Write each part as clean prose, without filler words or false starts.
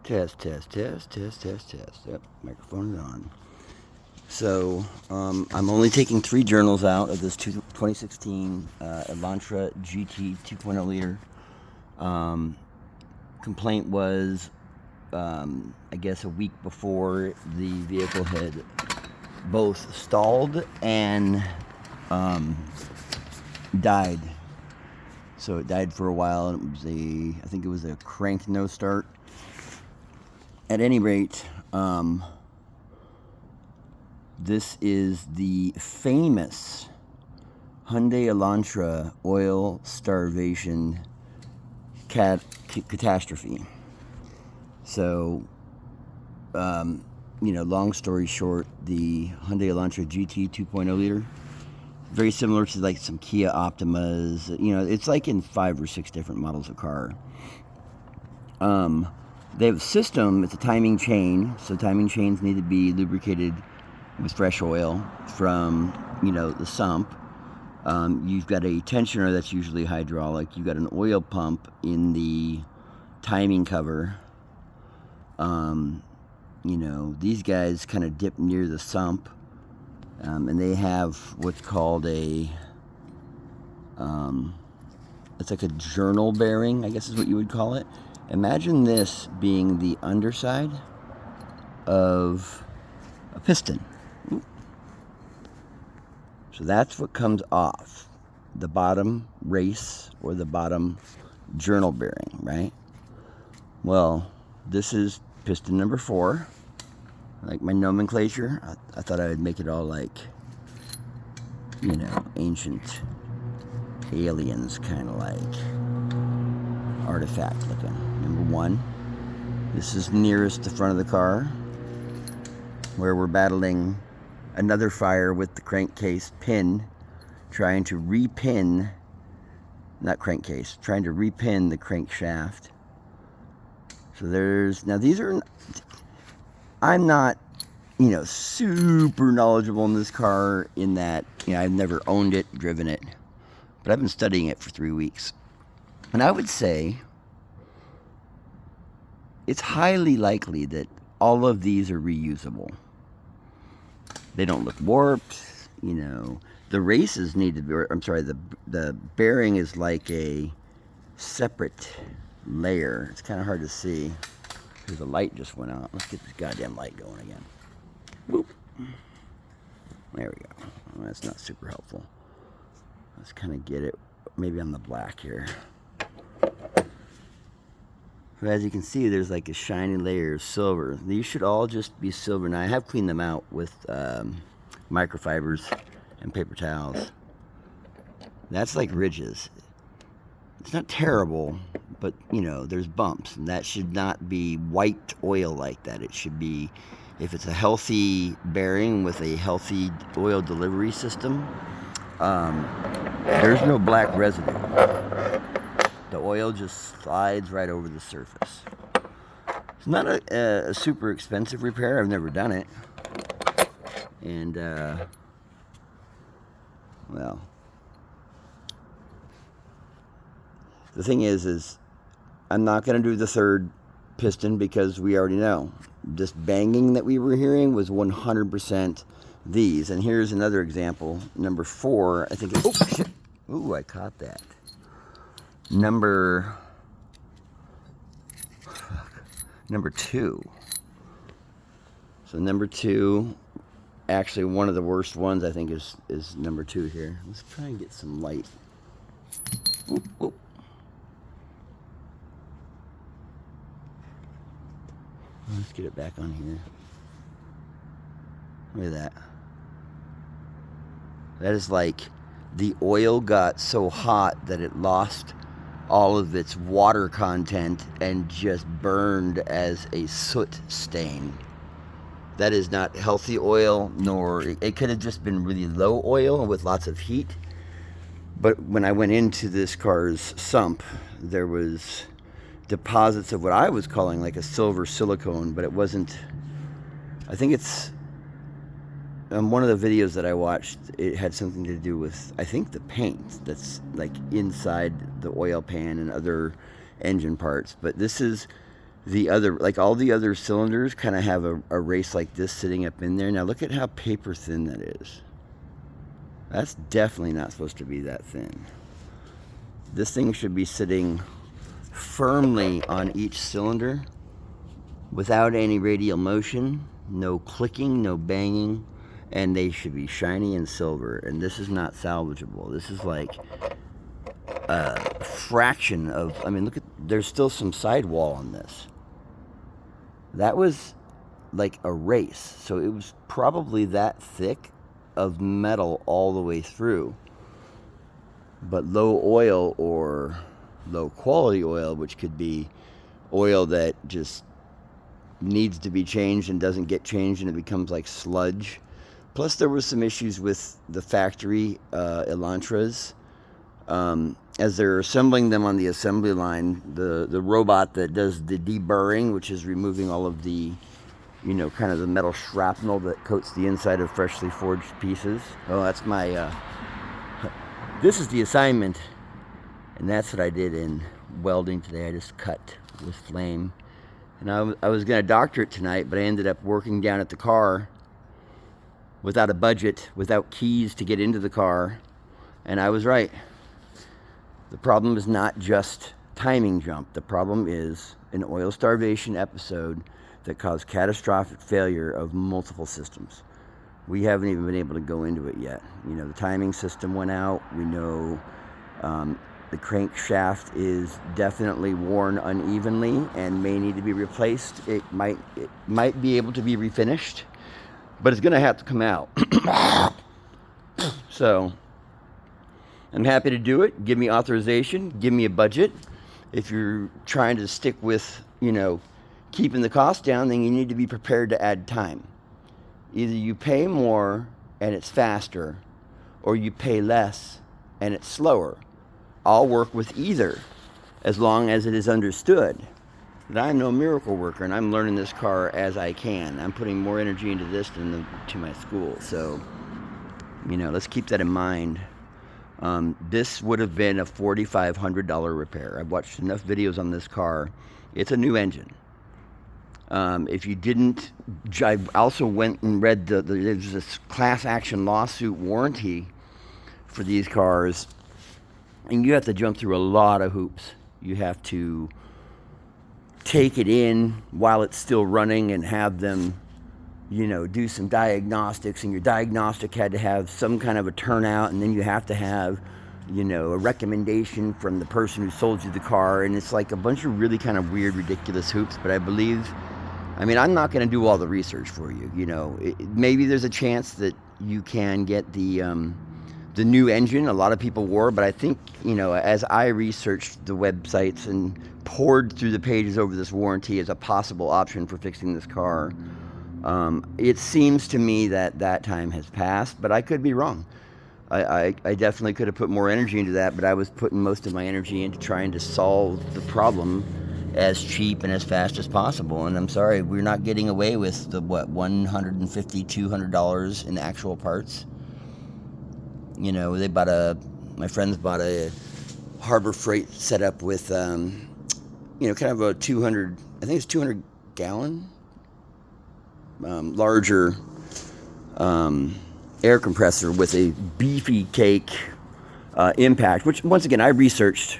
Test. Yep, microphone is on. So, I'm only taking 3 journals out of this 2016 Elantra GT 2.0 liter. Complaint was, I guess, a week before the vehicle had both stalled and died. So it died for a while, and it was I think it was a crank no start. At any rate, this is the famous Hyundai Elantra oil starvation catastrophe. So, long story short, the Hyundai Elantra GT 2.0 liter, very similar to like some Kia Optimas. It's like in 5 or 6 different models of car. They have a system. It's a timing chain, so timing chains need to be lubricated with fresh oil from the sump. You've got a tensioner that's usually hydraulic. You've got an oil pump in the timing cover. These guys kind of dip near the sump, and they have what's called it's like a journal bearing, I guess is what you would call it. Imagine this being the underside of a piston. Ooh. So that's what comes off the bottom race or the bottom journal bearing, right? Well, this is piston number 4. Like my nomenclature, I thought I would make it all like, ancient aliens, kind of like artifact looking. Number 1. This is nearest the front of the car, where we're battling another fire with the crankcase pin, trying to repin the crankshaft. So I'm not, super knowledgeable in this car in that, I've never owned it, driven it, but I've been studying it for 3 weeks. And I would say it's highly likely that all of these are reusable. They don't look warped, The races need to be, the bearing is like a separate layer. It's kind of hard to see because the light just went out. Let's get this goddamn light going again. Boop. There we go. Well, that's not super helpful. Let's kind of get it maybe on the black here. But as you can see, there's like a shiny layer of silver. These should all just be silver. Now I have cleaned them out with microfibers and paper towels. That's like ridges. It's not terrible, but there's bumps, and that should not be white oil like that. It should be, if it's a healthy bearing with a healthy oil delivery system, there's no black residue. The oil just slides right over the surface. It's not a super expensive repair. I've never done it. And, well, the thing is I'm not going to do the third piston because we already know. This banging that we were hearing was 100% these. And here's another example. Number 4, I think, oh, shit. Ooh, I caught that. Number 2. So number 2, actually one of the worst ones I think is number 2 here. Let's try and get some light. Oop, oop. Let's get it back on here. Look at that. That is like the oil got so hot that it lost all of its water content and just burned as a soot stain. That is not healthy oil, nor it could have just been really low oil with lots of heat. But when I went into this car's sump, there was deposits of what I was calling like a silver silicone, but it wasn't. I think it's one of the videos that I watched, it had something to do with, I think, the paint that's like inside the oil pan and other engine parts. But this is the other, like all the other cylinders kind of have a race like this sitting up in there. Now look at how paper thin that is. That's definitely not supposed to be that thin. This thing should be sitting firmly on each cylinder without any radial motion, no clicking, no banging, and they should be shiny and silver. And this is not salvageable. This is like a fraction of, I mean, look at, there's still some sidewall on this. That was like a race, so it was probably that thick of metal all the way through. But low oil or low quality oil, which could be oil that just needs to be changed and doesn't get changed and it becomes like sludge. Plus there was some issues with the factory Elantras. As they're assembling them on the assembly line, the robot that does the deburring, which is removing all of the, you know, kind of the metal shrapnel that coats the inside of freshly forged pieces. Oh, that's my, this is the assignment, and that's what I did in welding today. I just cut with flame. And I was going to doctor it tonight, but I ended up working down at the car without a budget, without keys to get into the car, and I was right. The problem is not just timing jump. The problem is an oil starvation episode that caused catastrophic failure of multiple systems. We haven't even been able to go into it yet. You know, the timing system went out. We know the crankshaft is definitely worn unevenly and may need to be replaced. It might be able to be refinished, but it's going to have to come out. So I'm happy to do it. Give me authorization. Give me a budget. If you're trying to stick with, you know, keeping the cost down, then you need to be prepared to add time. Either you pay more and it's faster, or you pay less and it's slower. I'll work with either as long as it is understood that I'm no miracle worker and I'm learning this car as I can. I'm putting more energy into this than to my school. So, you know, let's keep that in mind. This would have been a $4,500 repair. I've watched enough videos on this car. It's a new engine. If you didn't, I also went and read there's this class action lawsuit warranty for these cars, and you have to jump through a lot of hoops. You have to take it in while it's still running and have them, you know, do some diagnostics, and your diagnostic had to have some kind of a turnout, and then you have to have, you know, a recommendation from the person who sold you the car, and it's like a bunch of really kind of weird, ridiculous hoops. But I believe, I mean, I'm not going to do all the research for you. You know, maybe there's a chance that you can get the new engine. A lot of people were, but I think, you know, as I researched the websites and poured through the pages over this warranty as a possible option for fixing this car, it seems to me that time has passed, but I could be wrong. I definitely could have put more energy into that, but I was putting most of my energy into trying to solve the problem as cheap and as fast as possible. And I'm sorry, we're not getting away with the, what, $150, $200 in actual parts. You know, my friends bought a Harbor Freight setup with, you know, kind of a 200, I think it's 200 gallon, larger air compressor with a beefy cake impact, which, once again, I researched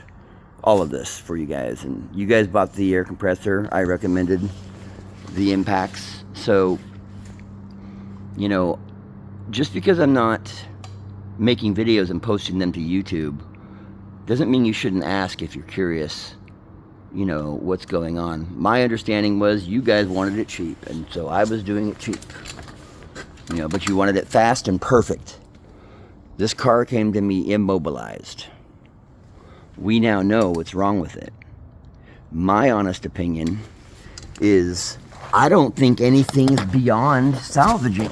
all of this for you guys, and you guys bought the air compressor. I recommended the impacts. So, you know, just because I'm not making videos and posting them to YouTube doesn't mean you shouldn't ask if you're curious, you know, what's going on. My understanding was you guys wanted it cheap, and so I was doing it cheap. You know, but you wanted it fast and perfect. This car came to me immobilized. We now know what's wrong with it. My honest opinion is I don't think anything's beyond salvaging.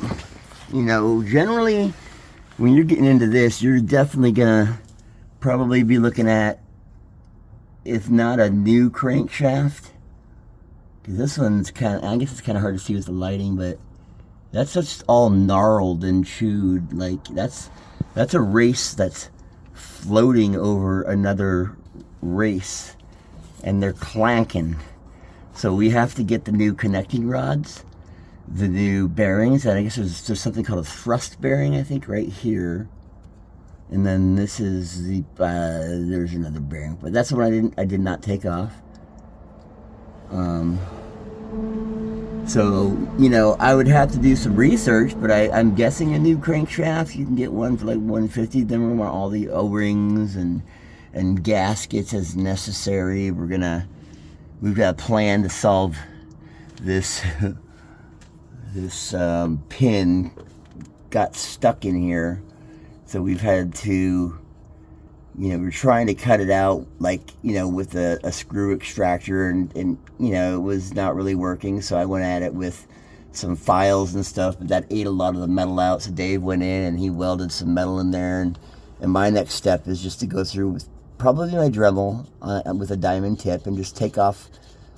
You know, generally, when you're getting into this, you're definitely gonna probably be looking at, if not a new crankshaft, because this one's kind of, I guess it's kind of hard to see with the lighting, but that's just all gnarled and chewed. Like, that's a race that's floating over another race, and they're clanking. So we have to get the new connecting rods, the new bearings, and I guess there's something called a thrust bearing, I think, right here. And then this is the, there's another bearing, but that's the one I did not take off. So, you know, I would have to do some research, but I'm guessing a new crankshaft, you can get one for like $150. Then we want all the O-rings and gaskets as necessary. We've got a plan to solve this this pin got stuck in here, so we've had to, you know, we're trying to cut it out, like, you know, with a screw extractor, and you know, it was not really working, so I went at it with some files and stuff, but that ate a lot of the metal out. So Dave went in and he welded some metal in there, and my next step is just to go through with probably my Dremel with a diamond tip and just take off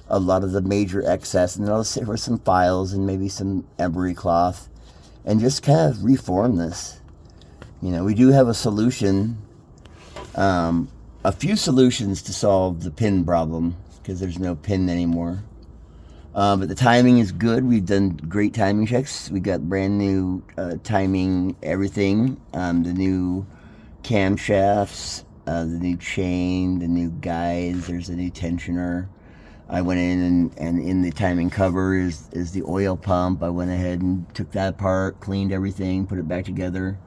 a lot of the major excess, and then I'll sit with some files and maybe some emery cloth and just kind of reform this. You know, we do have a solution, a few solutions to solve the pin problem, because there's no pin anymore. But the timing is good. We've done great timing checks. We got brand new timing everything, the new camshafts, the new chain, the new guides. There's a new tensioner. I went in and in the timing cover is the oil pump. I went ahead and took that apart, cleaned everything, put it back together.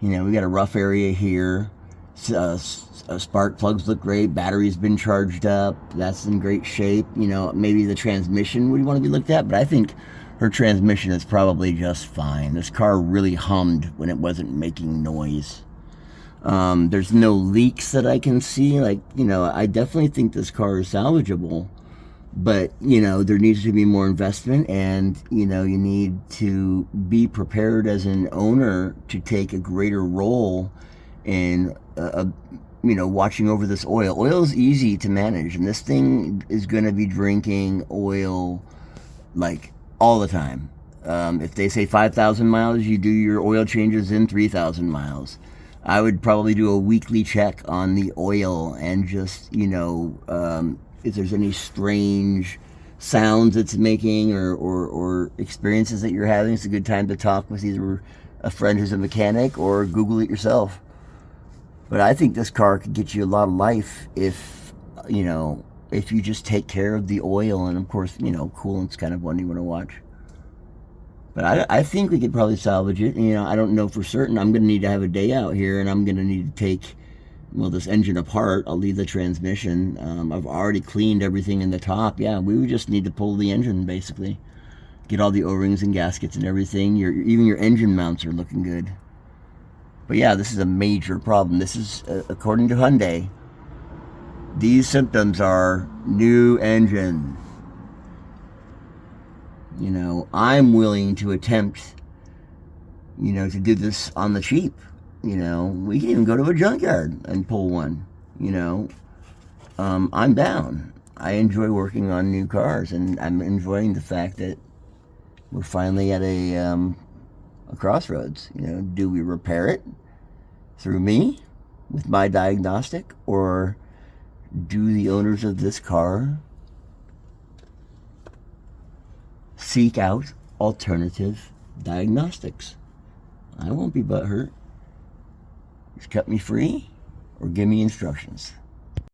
You know, we got a rough area here. Spark plugs look great. Battery's been charged up. That's in great shape. You know, maybe the transmission would want to be looked at, but I think her transmission is probably just fine. This car really hummed when it wasn't making noise. There's no leaks that I can see. Like, you know, I definitely think this car is salvageable, but, you know, there needs to be more investment, and, you know, you need to be prepared as an owner to take a greater role in, you know, watching over this oil. Oil is easy to manage, and this thing is going to be drinking oil like all the time. If they say 5,000 miles, you do your oil changes in 3,000 miles. I would probably do a weekly check on the oil and just, you know, if there's any strange sounds it's making or experiences that you're having. It's a good time to talk with either a friend who's a mechanic or Google it yourself. But I think this car could get you a lot of life if, you know, if you just take care of the oil, and of course, you know, coolant's kind of one you want to watch. But I think we could probably salvage it. You know, I don't know for certain. I'm going to need to have a day out here, and I'm going to need to take, well, this engine apart. I'll leave the transmission. I've already cleaned everything in the top. Yeah, we would just need to pull the engine, basically. Get all the O-rings and gaskets and everything. Even your engine mounts are looking good. But yeah, this is a major problem. This is, according to Hyundai, these symptoms are new engine. You know, I'm willing to attempt, you know, to do this on the cheap. You know, we can even go to a junkyard and pull one. You know, I'm down. I enjoy working on new cars, and I'm enjoying the fact that we're finally at a crossroads. You know, do we repair it through me with my diagnostic, or do the owners of this car seek out alternative diagnostics? I won't be butthurt. Just cut me free or give me instructions.